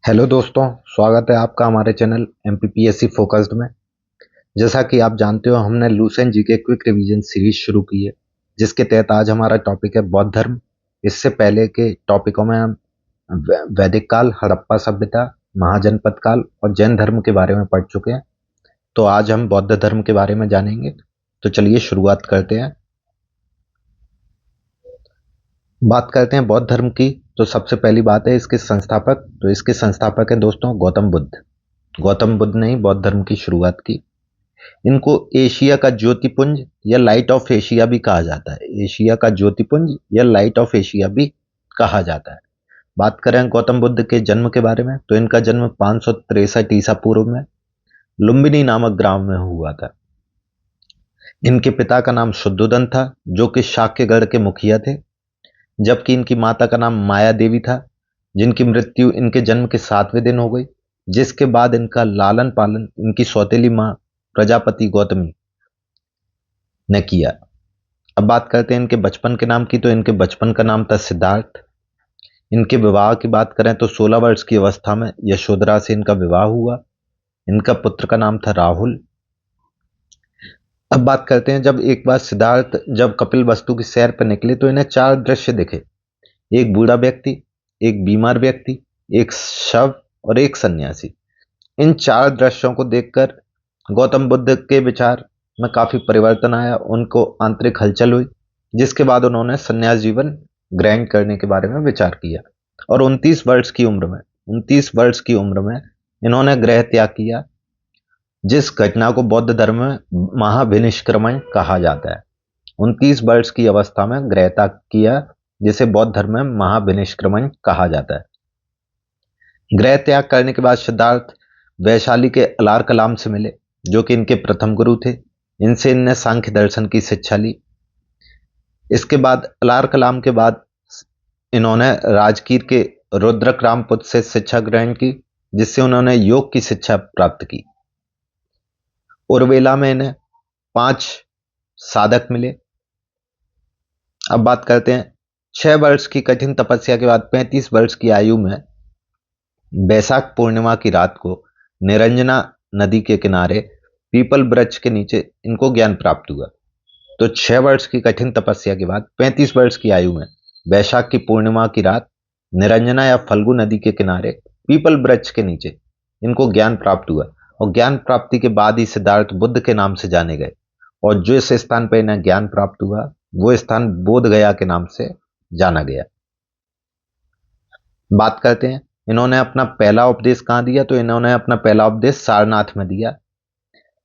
Hello दोस्तों, स्वागत है आपका हमारे चैनल एमपीपीएससी फोकस्ड में। जैसा कि आप जानते हो, हमने Lucent GK quick revision series शुरू की है, जिसके तहत आज हमारा टॉपिक है बौद्ध धर्म। इससे पहले के टॉपिकों में हम वैदिक काल, हड़प्पा सभ्यता, महाजनपद काल और जैन धर्म के बारे में पढ़ चुके हैं। तो आज हम बौद्ध धर्म के बारे में जानेंगे। तो चलिए शुरुआत करते हैं। बात करते हैं बौद्ध धर्म की। तो सबसे पहली बात है इसके संस्थापक। तो इसके संस्थापक है दोस्तों गौतम बुद्ध। गौतम बुद्ध ने ही बौद्ध धर्म की शुरुआत की। इनको एशिया का ज्योतिपुंज या लाइट ऑफ एशिया भी कहा जाता है। एशिया का ज्योतिपुंज या लाइट ऑफ एशिया भी कहा जाता है। बात करें गौतम बुद्ध के जन्म के बारे में, तो इनका जन्म 563 ईसा पूर्व में लुम्बिनी नामक ग्राम में हुआ था। इनके पिता का नाम शुद्धोदन था, जो कि शाक्यगढ़ के मुखिया थे, जबकि इनकी माता का नाम माया देवी था, जिनकी मृत्यु इनके जन्म के 7वें दिन हो गई। जिसके बाद इनका लालन पालन इनकी सौतेली मां प्रजापति गौतमी ने किया। अब बात करते हैं इनके बचपन के नाम की। तो इनके बचपन का नाम था सिद्धार्थ। इनके विवाह की बात करें तो 16 वर्ष की अवस्था में यशोधरा से इनका विवाह हुआ। इनका पुत्र का नाम था राहुल। अब बात करते हैं, जब एक बार सिद्धार्थ जब कपिल वस्तु की सैर पर निकले तो इन्हें 4 दृश्य दिखे। एक बूढ़ा व्यक्ति, एक बीमार व्यक्ति, एक शव और एक सन्यासी। इन 4 दृश्यों को देखकर गौतम बुद्ध के विचार में काफी परिवर्तन आया, उनको आंतरिक हलचल हुई, जिसके बाद उन्होंने संन्यास जीवन ग्रहण करने के बारे में विचार किया और 29 वर्ष की उम्र में इन्होंने गृह त्याग किया, जिस घटना को बौद्ध धर्म में महाभिनिष्क्रमण कहा जाता है। 29 वर्ष की अवस्था में गृह त्याग किया, जिसे बौद्ध धर्म में महाभिनिष्क्रमण कहा जाता है। गृह त्याग करने के बाद सिद्धार्थ वैशाली के अलार कलाम से मिले, जो कि इनके प्रथम गुरु थे। इनसे इनने सांख्य दर्शन की शिक्षा ली। इसके बाद अलार कलाम के बाद इन्होंने राजगीर के रुद्रक रामपुत्र से शिक्षा ग्रहण की, जिससे उन्होंने योग की शिक्षा प्राप्त की। उर्वेला में इन्हें 5 साधक मिले। अब बात करते हैं 6 वर्ष की कठिन तपस्या के बाद 35 वर्ष की आयु में बैसाख पूर्णिमा की रात को निरंजना नदी के किनारे पीपल वृक्ष के नीचे इनको ज्ञान प्राप्त हुआ। तो 6 वर्ष की कठिन तपस्या के बाद 35 वर्ष की आयु में बैसाख की पूर्णिमा की रात निरंजना या फल्गु नदी के किनारे पीपल वृक्ष के नीचे इनको ज्ञान प्राप्त हुआ और ज्ञान प्राप्ति के बाद ही सिद्धार्थ बुद्ध के नाम से जाने गए। और जिस स्थान पर इन्हें ज्ञान प्राप्त हुआ वो स्थान बोध गया के नाम से जाना गया। बात करते हैं इन्होंने अपना पहला उपदेश कहां दिया। तो इन्होंने अपना पहला उपदेश सारनाथ में दिया।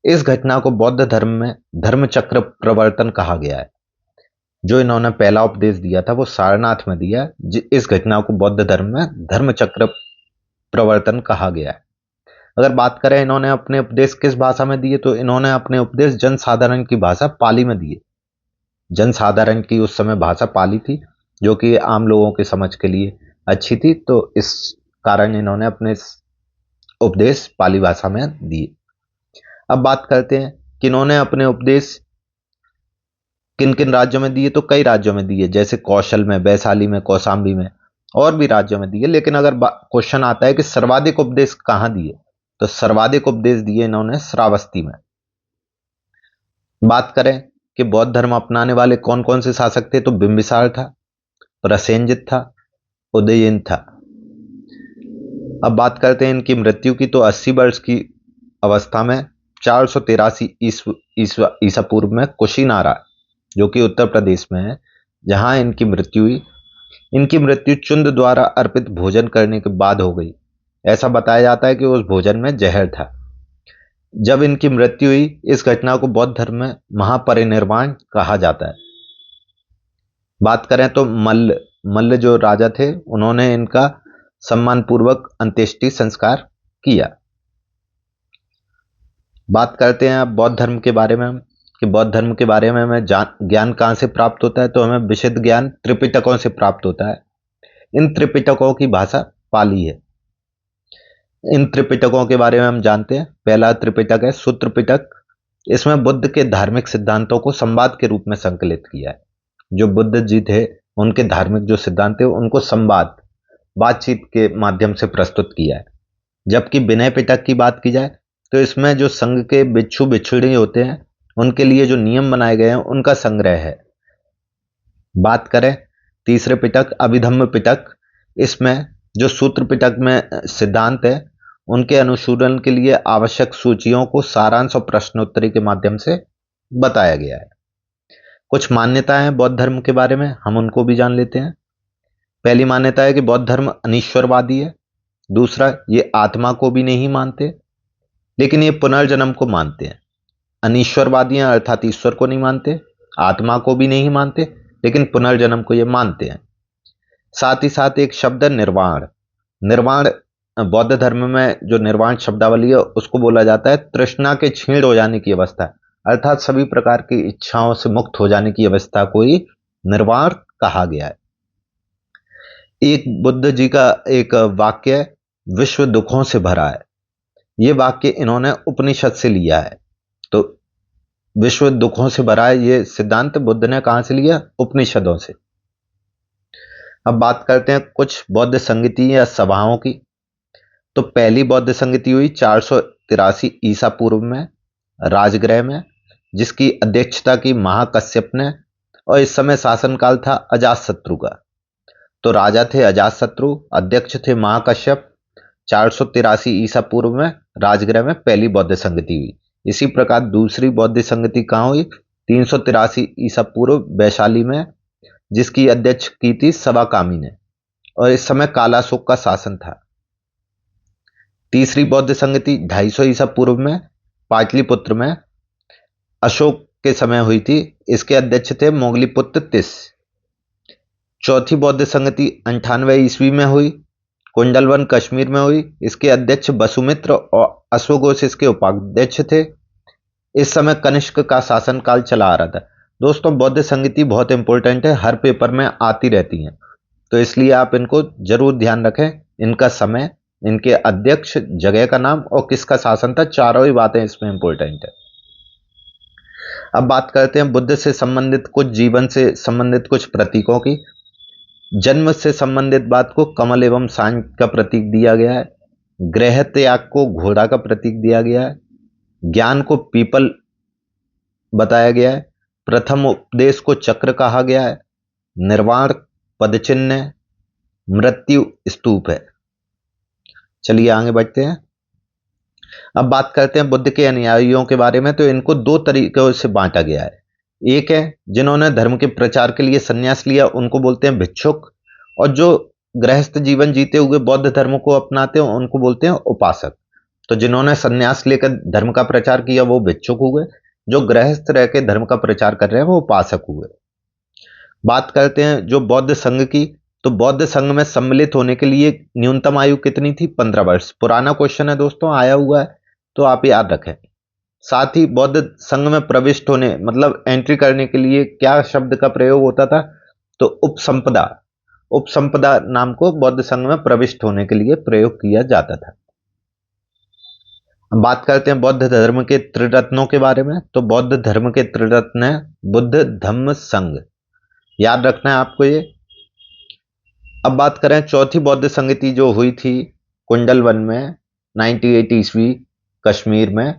इस घटना को बौद्ध धर्म में धर्मचक्र प्रवर्तन कहा गया है। जो इन्होंने पहला उपदेश दिया था वो सारनाथ में दिया। इस घटना को बौद्ध धर्म में धर्मचक्र प्रवर्तन कहा गया है। अगर बात करें इन्होंने अपने उपदेश किस भाषा में दिए, तो इन्होंने अपने उपदेश जनसाधारण की भाषा पाली में दिए। जनसाधारण की उस समय भाषा पाली थी, जो कि आम लोगों के समझ के लिए अच्छी थी। तो इस कारण इन्होंने अपने उपदेश पाली भाषा में दिए। अब बात करते हैं कि इन्होंने अपने उपदेश किन किन राज्यों में दिए। तो कई राज्यों में दिए, जैसे कौशल में, वैशाली में, कौशाम्बी में और भी राज्यों में दिए। लेकिन अगर क्वेश्चन आता है कि सर्वाधिक उपदेश कहां दिए, तो सर्वाधिक उपदेश दिए इन्होंने श्रावस्ती में। बात करें कि बौद्ध धर्म अपनाने वाले कौन कौन से शासक थे, तो बिंबिसार था, प्रसेनजित था, उदयन था। अब बात करते हैं इनकी मृत्यु की। तो 80 वर्ष की अवस्था में 483 ईसा पूर्व में कुशीनारा, जो कि उत्तर प्रदेश में है, जहां इनकी मृत्यु हुई। इनकी मृत्यु चुंद द्वारा अर्पित भोजन करने के बाद हो गई। ऐसा बताया जाता है कि उस भोजन में जहर था। जब इनकी मृत्यु हुई, इस घटना को बौद्ध धर्म में महापरिनिर्वाण कहा जाता है। बात करें तो मल्ल जो राजा थे, उन्होंने इनका सम्मानपूर्वक अंत्येष्टि संस्कार किया। बात करते हैं अब बौद्ध धर्म के बारे में कि बौद्ध धर्म के बारे में हमें ज्ञान कहां से प्राप्त होता है। तो हमें विशुद्ध ज्ञान त्रिपिटकों से प्राप्त होता है। इन त्रिपिटकों की भाषा पाली है। इन त्रिपिटकों के बारे में हम जानते हैं। पहला त्रिपिटक है सूत्र पिटक। इसमें बुद्ध के धार्मिक सिद्धांतों को संवाद के रूप में संकलित किया है। जो बुद्ध जी थे, उनके धार्मिक जो सिद्धांत थे उनको संवाद, बातचीत के माध्यम से प्रस्तुत किया है। जबकि विनय पिटक की बात की जाए तो इसमें जो संघ के बिच्छू बिच्छुड़ी होते हैं उनके लिए जो नियम बनाए गए हैं उनका संग्रह है। बात करें तीसरे पिटक अभिधम्म पिटक, इसमें जो सूत्र पिटक में सिद्धांत है उनके अनुशीलन के लिए आवश्यक सूचियों को सारांश और प्रश्नोत्तरी के माध्यम से बताया गया है। कुछ मान्यताएं हैं बौद्ध धर्म के बारे में, हम उनको भी जान लेते हैं। पहली मान्यता है कि बौद्ध धर्म अनीश्वरवादी है। दूसरा, ये आत्मा को भी नहीं मानते लेकिन ये पुनर्जन्म को मानते हैं। अनीश्वरवादी हैं अर्थात ईश्वर को नहीं मानते, आत्मा को भी नहीं मानते लेकिन पुनर्जन्म को ये मानते हैं। साथ ही साथ एक शब्द है निर्वाण। निर्वाण बौद्ध धर्म में जो निर्वाण शब्दावली है उसको बोला जाता है तृष्णा के क्षीण हो जाने की अवस्था, अर्थात सभी प्रकार की इच्छाओं से मुक्त हो जाने की अवस्था को ही निर्वाण कहा गया है। एक बुद्ध जी का एक वाक्य है, विश्व दुखों से भरा है। ये वाक्य इन्होंने उपनिषद से लिया है। तो विश्व दुखों से भरा है ये सिद्धांत बुद्ध ने कहां से लिया? उपनिषदों से। अब बात करते हैं कुछ बौद्ध संगति या सभाओं की। तो पहली बौद्ध संगति हुई 483 ईसा पूर्व में राजगृह में, जिसकी अध्यक्षता की महाकश्यप ने, और इस समय शासनकाल था अजातशत्रु का। तो राजा थे अजातशत्रु, अध्यक्ष थे महाकश्यप। 483 ईसा पूर्व में राजगृह में पहली बौद्ध संगति हुई। इसी प्रकार दूसरी बौद्ध संगति कहां हुई? 383 ईसा पूर्व वैशाली में, जिसकी अध्यक्ष की थी सवाकामी ने, और इस समय कालाशोक का शासन था। तीसरी बौद्ध संगति 250 ईसा पूर्व में पाटलिपुत्र में अशोक के समय हुई थी। इसके अध्यक्ष थे मोगलीपुत्र तिस। चौथी बौद्ध संगति 98 ईस्वी में हुई, कुंडलवन कश्मीर में हुई। इसके अध्यक्ष वसुमित्र और अश्वघोष इसके उपाध्यक्ष थे। इस समय कनिष्क का शासनकाल चला आ रहा था। दोस्तों बौद्ध संगति बहुत इंपॉर्टेंट है, हर पेपर में आती रहती हैं, तो इसलिए आप इनको जरूर ध्यान रखें। इनका समय, इनके अध्यक्ष, जगह का नाम और किसका शासन था, चारों ही बातें इसमें इंपॉर्टेंट है। अब बात करते हैं बुद्ध से संबंधित कुछ, जीवन से संबंधित कुछ प्रतीकों की। जन्म से संबंधित बात को कमल एवं सांड का प्रतीक दिया गया है। गृह त्याग को घोड़ा का प्रतीक दिया गया है। ज्ञान को पीपल बताया गया है। प्रथम उपदेश को चक्र कहा गया है। निर्वाण पदचिन्ह है। मृत्यु स्तूप है। चलिए आगे बढ़ते हैं। अब बात करते हैं बुद्ध के अनुयायियों के बारे में। तो इनको दो तरीकों से बांटा गया है। एक है जिन्होंने धर्म के प्रचार के लिए संन्यास लिया, उनको बोलते हैं भिक्षुक, और जो गृहस्थ जीवन जीते हुए बौद्ध धर्म को अपनाते हैं उनको बोलते हैं उपासक। तो जिन्होंने संन्यास लेकर धर्म का प्रचार किया वो भिक्षुक हुए, जो गृहस्थ रह के धर्म का प्रचार कर रहे हैं वो उपासक हुए। बात करते हैं जो बौद्ध संघ की। तो बौद्ध संघ में सम्मिलित होने के लिए न्यूनतम आयु कितनी थी? 15 वर्ष। पुराना क्वेश्चन है दोस्तों, आया हुआ है, तो आप याद रखें। साथ ही बौद्ध संघ में प्रविष्ट होने मतलब एंट्री करने के लिए क्या शब्द का प्रयोग होता था? तो उपसंपदा। उपसंपदा नाम को बौद्ध संघ में प्रविष्ट होने के लिए प्रयोग किया जाता था। बात करते हैं बौद्ध धर्म के त्रिरत्नों के बारे में। तो बौद्ध धर्म के त्रिरत्न है बुद्ध, धम्म, संघ। याद रखना है आपको ये। अब बात करें चौथी बौद्ध संगति जो हुई थी कुंडलवन में 98 ईस्वी कश्मीर में,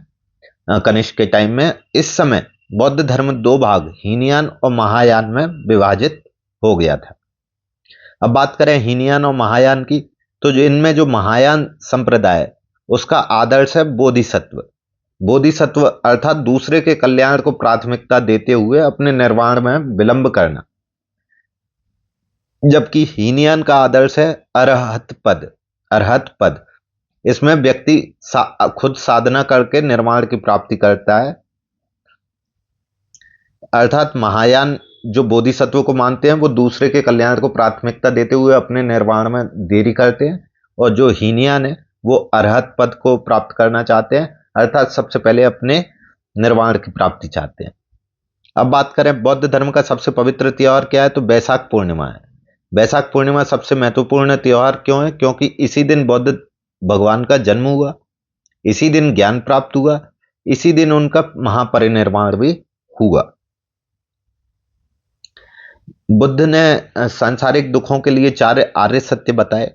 कनिष्क के टाइम में। इस समय बौद्ध धर्म दो भाग, हीनयान और महायान में विभाजित हो गया था। अब बात करें हीनयान और महायान की। तो जो इनमें जो महायान संप्रदाय उसका आदर्श है बोधिसत्व। बोधिसत्व अर्थात दूसरे के कल्याण को प्राथमिकता देते हुए अपने निर्वाण में विलंब करना। जबकि हीनयान का आदर्श है अरहत पद। अरहत पद, इसमें व्यक्ति खुद साधना करके निर्वाण की प्राप्ति करता है। अर्थात महायान जो बोधिसत्व को मानते हैं वो दूसरे के कल्याण को प्राथमिकता देते हुए अपने निर्वाण में देरी करते हैं, और जो हीनयान है वो अरहत पद को प्राप्त करना चाहते हैं, अर्थात सबसे पहले अपने निर्वाण की प्राप्ति चाहते हैं। अब बात करें बौद्ध धर्म का सबसे पवित्र त्योहार क्या है? तो बैसाख पूर्णिमा है। बैसाख पूर्णिमा सबसे महत्वपूर्ण त्योहार क्यों है? क्योंकि इसी दिन बुद्ध भगवान का जन्म हुआ, इसी दिन ज्ञान प्राप्त हुआ, इसी दिन उनका महापरिनिर्वाण भी हुआ। बुद्ध ने सांसारिक दुखों के लिए चार आर्य सत्य बताए।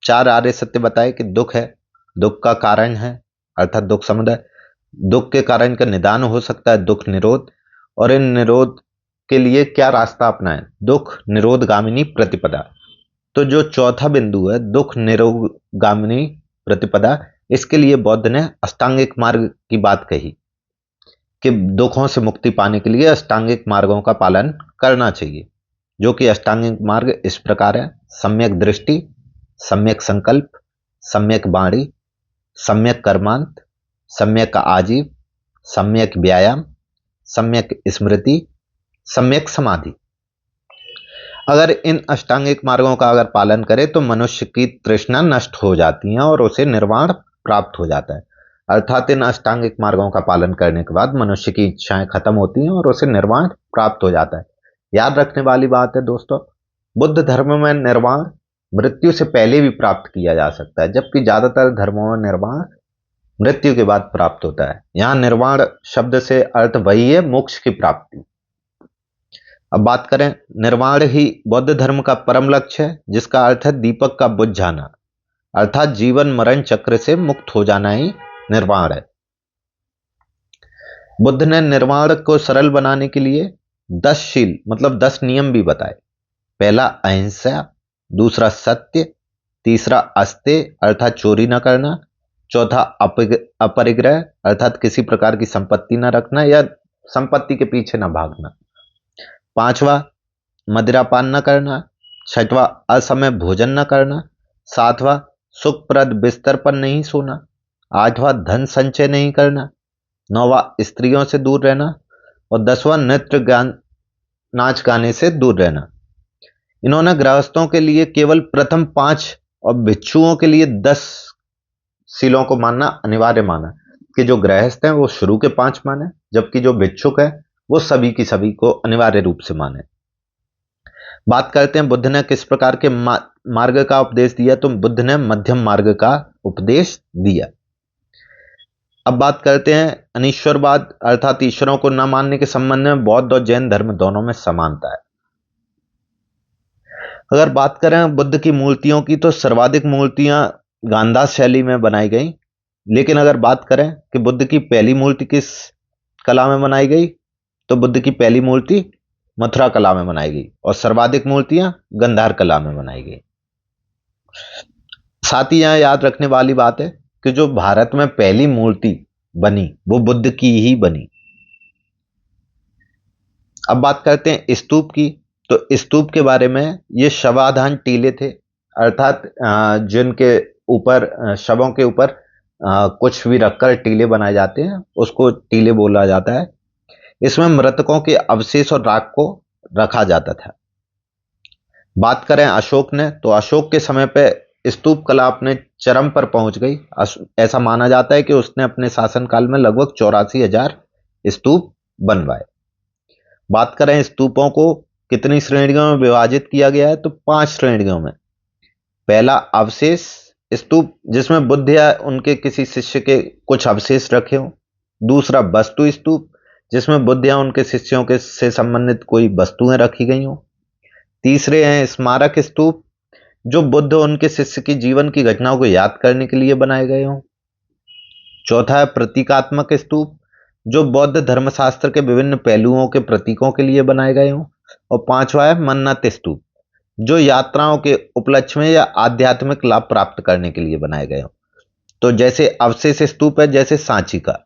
चार आर्य सत्य बताए कि दुख है दुख का कारण है अर्थात दुख समुदाय, दुख के कारण का निदान हो सकता है दुख निरोध, और इन निरोध के लिए क्या रास्ता अपनाएं, दुख निरोधगामिनी प्रतिपदा। तो जो चौथा बिंदु है दुख निरोधगामिनी प्रतिपदा, इसके लिए बौद्ध ने अष्टांगिक मार्ग की बात कही कि दुखों से मुक्ति पाने के लिए अष्टांगिक मार्गों का पालन करना चाहिए, जो कि अष्टांगिक मार्ग इस प्रकार है: सम्यक दृष्टि, सम्यक संकल्प, सम्यक वाणी, सम्यक कर्मांत, सम्यक आजीव, सम्यक व्यायाम, सम्यक स्मृति, सम्यक समाधि। अगर इन अष्टांगिक मार्गों का अगर पालन करे तो मनुष्य की तृष्णा नष्ट हो जाती है और उसे निर्वाण प्राप्त हो जाता है। अर्थात इन अष्टांगिक मार्गों का पालन करने के बाद मनुष्य की इच्छाएं खत्म होती हैं और उसे निर्वाण प्राप्त हो जाता है। याद रखने वाली बात है दोस्तों, बुद्ध धर्म में निर्वाण मृत्यु से पहले भी प्राप्त किया जा सकता है, जबकि ज्यादातर धर्मों में निर्वाण मृत्यु के बाद प्राप्त होता है। यहाँ निर्वाण शब्द से अर्थ वही है, मोक्ष की प्राप्ति। अब बात करें, निर्वाण ही बौद्ध धर्म का परम लक्ष्य है, जिसका अर्थ है दीपक का बुझ जाना, अर्थात जीवन मरण चक्र से मुक्त हो जाना ही निर्वाण है। बुद्ध ने निर्वाण को सरल बनाने के लिए 10 शील मतलब 10 नियम भी बताए। पहला अहिंसा, दूसरा सत्य, तीसरा अस्तेय अर्थात चोरी न करना, चौथा अपरिग्रह अर्थात किसी प्रकार की संपत्ति न रखना या संपत्ति के पीछे न भागना, पांचवा मदिरापान न करना, छठवां असमय भोजन न करना, सातवां सुखप्रद बिस्तर पर नहीं सोना, आठवां धन संचय नहीं करना, नौवां स्त्रियों से दूर रहना और 10वां नृत्य गान नाच गाने से दूर रहना। इन्होंने गृहस्थों के लिए केवल प्रथम 5 और भिक्षुओं के लिए 10 शीलों को मानना अनिवार्य माना, कि जो गृहस्थ हैं वो शुरू के 5 माने, जबकि जो भिक्षुक है वो सभी की सभी को अनिवार्य रूप से माने। बात करते हैं बुद्ध ने किस प्रकार के मार्ग का उपदेश दिया, तो बुद्ध ने मध्यम मार्ग का उपदेश दिया। अब बात करते हैं अनीश्वरवाद अर्थात ईश्वरों को न मानने के संबंध में बौद्ध और जैन धर्म दोनों में समानता है। अगर बात करें बुद्ध की मूर्तियों की, तो सर्वाधिक मूर्तियां गांधार शैली में बनाई गई, लेकिन अगर बात करें कि बुद्ध की पहली मूर्ति किस कला में बनाई गई, तो बुद्ध की पहली मूर्ति मथुरा कला में बनाई गई और सर्वाधिक मूर्तियां गांधार कला में बनाई गई। साथ ही यहां याद रखने वाली बात है कि जो भारत में पहली मूर्ति बनी वो बुद्ध की ही बनी। अब बात करते हैं स्तूप की, तो स्तूप के बारे में, ये शवाधान टीले थे, अर्थात जिनके ऊपर शवों के ऊपर कुछ भी रखकर टीले बनाए जाते हैं, उसको टीले बोला जाता है। इसमें मृतकों के अवशेष और राख को रखा जाता था। बात करें अशोक ने, तो अशोक के समय पे स्तूप कला अपने चरम पर पहुंच गई। ऐसा माना जाता है कि उसने अपने शासनकाल में लगभग 84,000 स्तूप बनवाए। बात करें स्तूपों को कितनी श्रेणियों में विभाजित किया गया है, तो 5 श्रेणियों में। पहला अवशेष स्तूप, जिसमें बुद्ध या उनके किसी शिष्य के कुछ अवशेष रखे हों। दूसरा वस्तु स्तूप, जिसमें बुद्ध या उनके शिष्यों के से संबंधित कोई वस्तुएं रखी गई हों। तीसरे हैं स्मारक स्तूप, जो बुद्ध उनके शिष्य की जीवन की घटनाओं को याद करने के लिए बनाए गए हों। चौथा है प्रतीकात्मक स्तूप, जो बौद्ध धर्मशास्त्र के विभिन्न पहलुओं के प्रतीकों के लिए बनाए गए हों। और पांचवा है मन्नत स्तूप, जो यात्राओं के उपलक्ष्य में या आध्यात्मिक लाभ प्राप्त करने के लिए बनाए गए हों। तो जैसे अवशेष स्तूप है जैसे सांची का,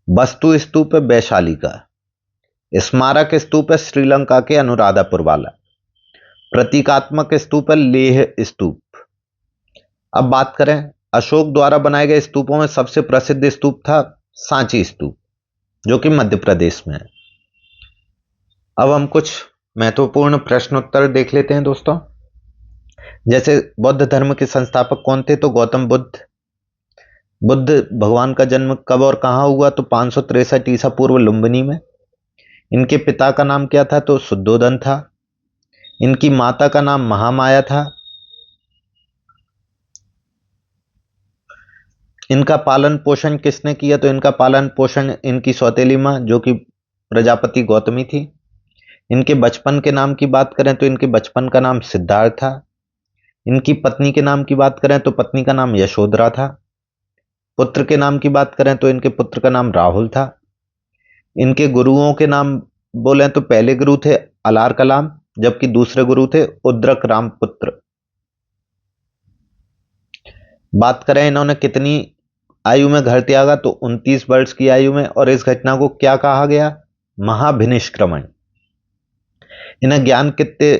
वस्तु स्तूप है वैशाली का, स्मारक स्तूप है श्रीलंका के अनुराधापुर वाला, प्रतीकात्मक स्तूप है लेह स्तूप। अब बात करें अशोक द्वारा बनाए गए स्तूपों में सबसे प्रसिद्ध स्तूप था सांची स्तूप, जो कि मध्य प्रदेश में है। अब हम कुछ महत्वपूर्ण प्रश्न उत्तर देख लेते हैं दोस्तों। जैसे बौद्ध धर्म के संस्थापक कौन थे, तो गौतम बुद्ध। बुद्ध भगवान का जन्म कब और कहां हुआ, तो 563 ईसा पूर्व लुम्बिनी में। इनके पिता का नाम क्या था, तो शुद्धोदन था। इनकी माता का नाम महामाया था। इनका पालन पोषण किसने किया, तो इनका पालन पोषण इनकी सौतेली मां जो कि प्रजापति गौतमी थी। इनके बचपन के नाम की बात करें तो इनके बचपन का नाम सिद्धार्थ था। इनकी पत्नी के नाम की बात करें तो पत्नी का नाम यशोधरा था। पुत्र के नाम की बात करें तो इनके पुत्र का नाम राहुल था। इनके गुरुओं के नाम बोले तो पहले गुरु थे अलार कलाम, जबकि दूसरे गुरु थे उद्रक रामपुत्र। बात करें इन्होंने कितनी आयु में घर त्यागा तो 29 वर्ष की आयु में, और इस घटना को क्या कहा गया? महाभिनिष्क्रमण। इन्हें ज्ञान कितने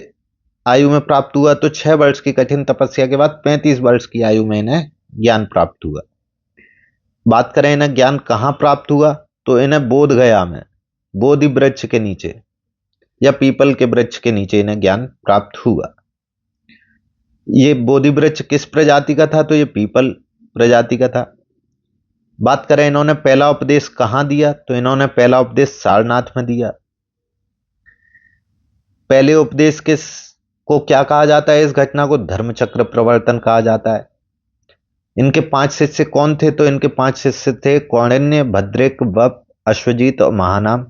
आयु में प्राप्त हुआ तो 6 वर्ष की कठिन तपस्या के बाद 35 वर्ष की आयु में इन्हें ज्ञान प्राप्त हुआ। बात करें इन्हें ज्ञान कहां प्राप्त हुआ तो इन्हें बोध गया में बोधि वृक्ष के नीचे या पीपल के वृक्ष के नीचे इन्हें ज्ञान प्राप्त हुआ। ये बोधि वृक्ष किस प्रजाति का था तो ये पीपल प्रजाति का था। बात करें इन्होंने पहला उपदेश कहां दिया तो इन्होंने पहला उपदेश सारनाथ में दिया। पहले उपदेश को क्या कहा जाता है? इस घटना को धर्मचक्र प्रवर्तन कहा जाता है। इनके 5 शिष्य कौन थे तो इनके 5 शिष्य थे कौंडिन्य, भद्रिक, वप, अश्वजीत और महानाम।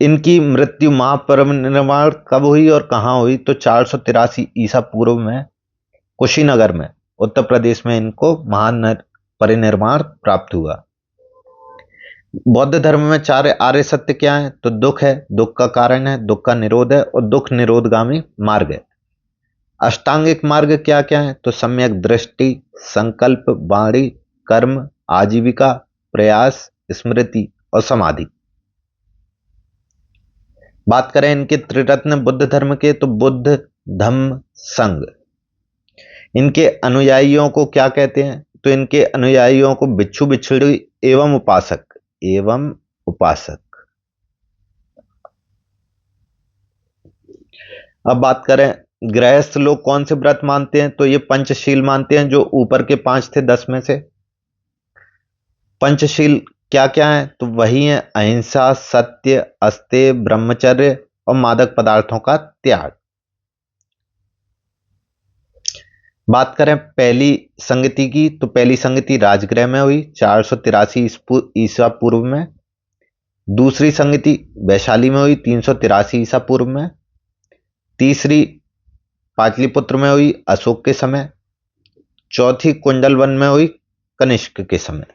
इनकी मृत्यु महापरिनिर्वाण कब हुई और कहां हुई तो 483 ईसा पूर्व में कुशीनगर में उत्तर प्रदेश में इनको महान परिनिर्वाण प्राप्त हुआ। बौद्ध धर्म में 4 आर्य सत्य क्या है तो दुख है, दुख का कारण है, दुख का निरोध है और दुख निरोधगामी मार्ग है। अष्टांगिक मार्ग क्या क्या है तो सम्यक दृष्टि, संकल्प, वाणी, कर्म, आजीविका, प्रयास, स्मृति और समाधि। बात करें इनके त्रिरत्न बुद्ध धर्म के तो बुद्ध, धम्म, संघ। इनके अनुयायियों को क्या कहते हैं तो इनके अनुयायियों को बिच्छू, बिच्छड़ी एवं उपासक एवं उपासक। अब बात करें गृहस्थ लोग कौन से व्रत मानते हैं तो ये पंचशील मानते हैं, जो ऊपर के 5 थे 10 में से। पंचशील क्या क्या है तो वही है अहिंसा, सत्य, अस्तेय, ब्रह्मचर्य और मादक पदार्थों का त्याग। बात करें पहली संगति की तो पहली संगति राजगृह में हुई 483 ईसा पूर्व में। दूसरी संगति वैशाली में हुई 383 ईसा पूर्व में। तीसरी पाटलिपुत्र में हुई अशोक के समय। चौथी कुंडलवन में हुई कनिष्क के समय।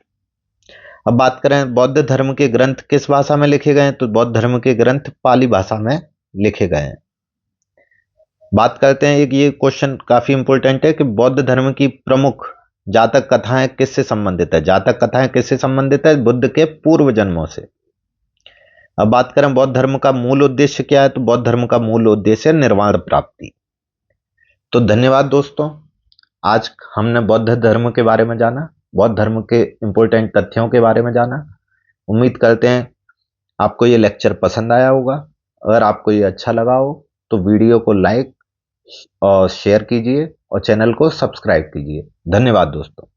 अब बात करें बौद्ध धर्म के ग्रंथ किस भाषा में लिखे गए तो बौद्ध धर्म के ग्रंथ पाली भाषा में लिखे गए हैं। बात करते हैं एक ये क्वेश्चन काफी इंपॉर्टेंट है कि बौद्ध धर्म की प्रमुख जातक कथाएं किससे संबंधित है? जातक कथाएं किससे संबंधित है? बुद्ध के पूर्व जन्मों से। अब बात करें बौद्ध धर्म का मूल उद्देश्य क्या है तो बौद्ध धर्म का मूल उद्देश्य है निर्वाण प्राप्ति। तो धन्यवाद दोस्तों, आज हमने बौद्ध धर्म के बारे में जाना, बौद्ध धर्म के इंपॉर्टेंट तथ्यों के बारे में जाना। उम्मीद करते हैं आपको ये लेक्चर पसंद आया होगा। अगर आपको ये अच्छा लगा हो तो वीडियो को लाइक और शेयर कीजिए और चैनल को सब्सक्राइब कीजिए। धन्यवाद दोस्तों।